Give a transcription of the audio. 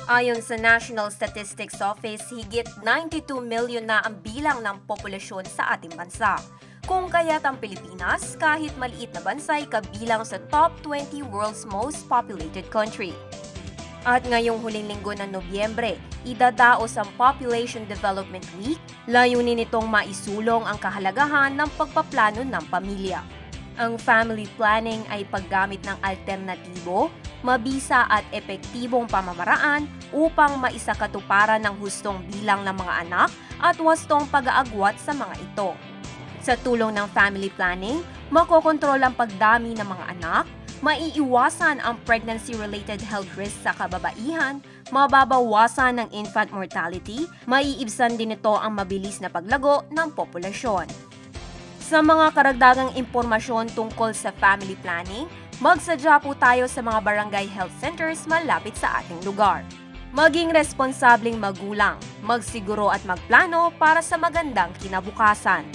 Ayon sa National Statistics Office, higit 92 million na ang bilang ng populasyon sa ating bansa. Kung kaya't ang Pilipinas, kahit maliit na bansa, ay kabilang sa top 20 world's most populated country. At ngayong huling linggo ng Nobyembre, idadaos ang Population Development Week, layunin nitong maisulong ang kahalagahan ng pagpaplano ng pamilya. Ang family planning ay paggamit ng alternatibo, mabisa at epektibong pamamaraan upang maisakatuparan ng hustong bilang ng mga anak at wastong pag-aagwat sa mga ito. Sa tulong ng family planning, makokontrol ang pagdami ng mga anak, maiiwasan ang pregnancy-related health risks sa kababaihan, mababawasan ang infant mortality, maiibsan din ito ang mabilis na paglago ng populasyon. Sa mga karagdagang impormasyon tungkol sa family planning, magsadya po tayo sa mga barangay health centers malapit sa ating lugar. Maging responsableng magulang, magsiguro at magplano para sa magandang kinabukasan.